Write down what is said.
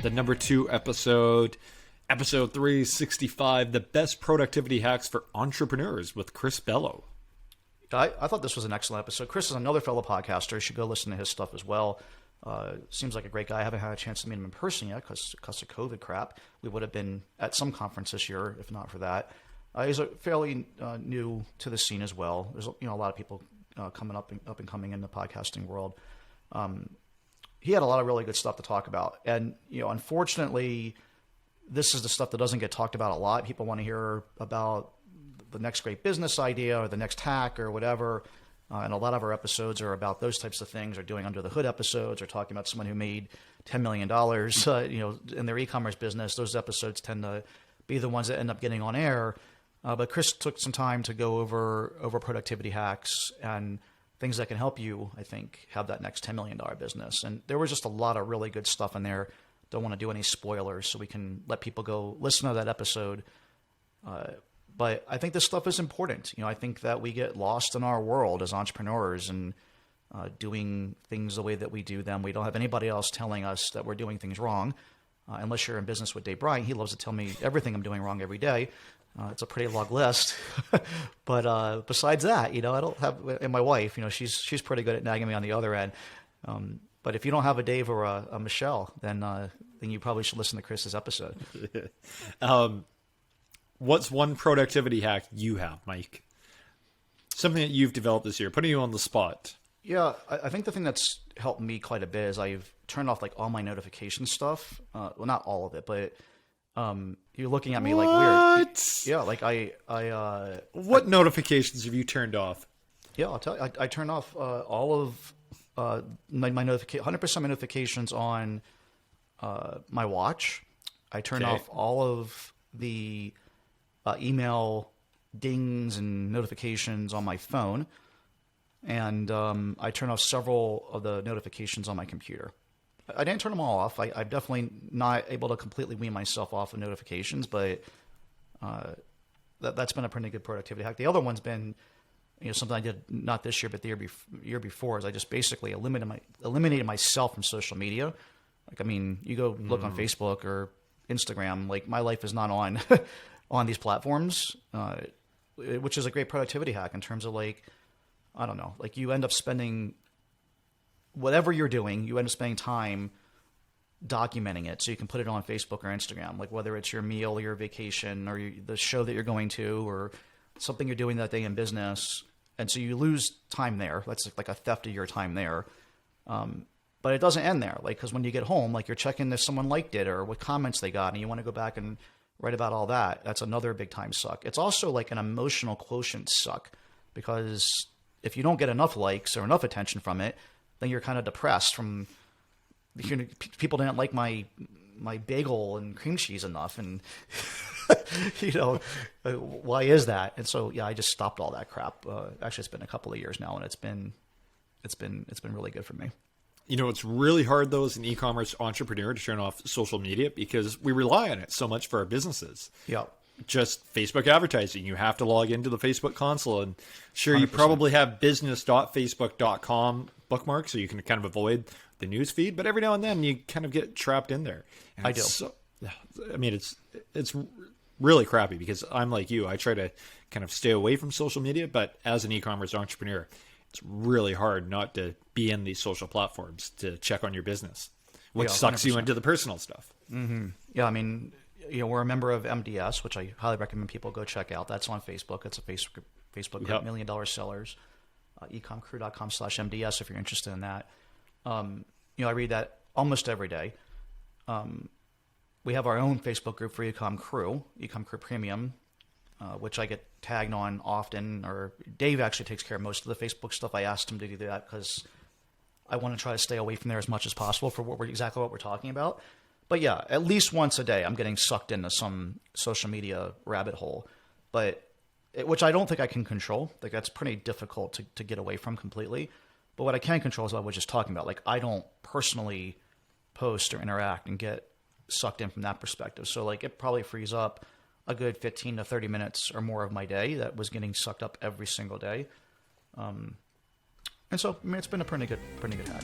the number 2 episode, episode 365, the best productivity hacks for entrepreneurs with Chris Bello. I thought this was an excellent episode. Chris is another fellow podcaster. You should go listen to his stuff as well. Seems like a great guy. I haven't had a chance to meet him in person yet because of COVID crap. We would have been at some conference this year if not for that. He's fairly new to the scene as well. There's a lot of people coming up and coming in the podcasting world. He had a lot of really good stuff to talk about, and unfortunately, this is the stuff that doesn't get talked about a lot. People want to hear about the next great business idea or the next hack or whatever. And a lot of our episodes are about those types of things, or doing under the hood episodes, or talking about someone who made $10 million, in their e-commerce business. Those episodes tend to be the ones that end up getting on air. But Chris took some time to go over productivity hacks and things that can help you, I think, have that next $10 million business. And there was just a lot of really good stuff in there. Don't want to do any spoilers, so we can let people go listen to that episode. But I think this stuff is important. I think that we get lost in our world as entrepreneurs and doing things the way that we do them. We don't have anybody else telling us that we're doing things wrong, unless you're in business with Dave Bryant. He loves to tell me everything I'm doing wrong every day. It's a pretty long list. But besides that, I don't have, and my wife, she's pretty good at nagging me on the other end. But if you don't have a Dave or a Michelle, then you probably should listen to Chris's episode. What's one productivity hack you have, Mike? Something that you've developed this year, putting you on the spot. Yeah, I think the thing that's helped me quite a bit is I've turned off all my notification stuff. Well, not all of it, but you're looking at me like weird. Yeah, I what notifications have you turned off? Yeah, I'll tell you. I turned off all of my 100% my notifications on my watch. I turned off all of the email dings and notifications on my phone, and I turned off several of the notifications on my computer. I didn't turn them all off. I'm definitely not able to completely wean myself off of notifications, but that's been a pretty good productivity hack. The other one's been something I did not this year but the year before, is I just basically eliminated myself from social media. You go look on Facebook or Instagram, my life is not on on these platforms, which is a great productivity hack in terms of I don't know, you end up spending whatever you're doing, you end up spending time documenting it so you can put it on Facebook or Instagram, whether it's your meal or your vacation or the show that you're going to or something you're doing that day in business. And so you lose time there. That's like a theft of your time there. But it doesn't end there. Because when you get home, you're checking if someone liked it or what comments they got, and you want to go back and write about all that. That's another big time suck. It's also an emotional quotient suck, because if you don't get enough likes or enough attention from it, then you're kind of depressed from people didn't like my bagel and cream cheese enough, and why is that? And so I just stopped all that crap. Actually, it's been a couple of years now, and it's been really good for me. It's really hard, though, as an e-commerce entrepreneur to turn off social media because we rely on it so much for our businesses. Yeah. Just Facebook advertising. You have to log into the Facebook console. And sure, 100%. You probably have business.facebook.com bookmarks so you can kind of avoid the news feed. But every now and then you kind of get trapped in there. And I do. It's really crappy because I'm like you. I try to kind of stay away from social media. But as an e-commerce entrepreneur, it's really hard not to be in these social platforms to check on your business, which sucks 100%. you into the personal stuff. Mm-hmm. Yeah, we're a member of MDS, which I highly recommend people go check out. That's on Facebook. It's a Facebook group, $1 million sellers, ecomcrew.com/MDS if you're interested in that. I read that almost every day. We have our own Facebook group for Ecom Crew Premium, which I get tagged on often, or Dave actually takes care of most of the Facebook stuff. I asked him to do that because I want to try to stay away from there as much as possible for exactly what we're talking about. But yeah, at least once a day, I'm getting sucked into some social media rabbit hole, which I don't think I can control. That's pretty difficult to get away from completely. But what I can control is what I was just talking about. I don't personally post or interact and get sucked in from that perspective. So it probably frees up a good 15 to 30 minutes or more of my day that was getting sucked up every single day. And so, it's been a pretty good hack.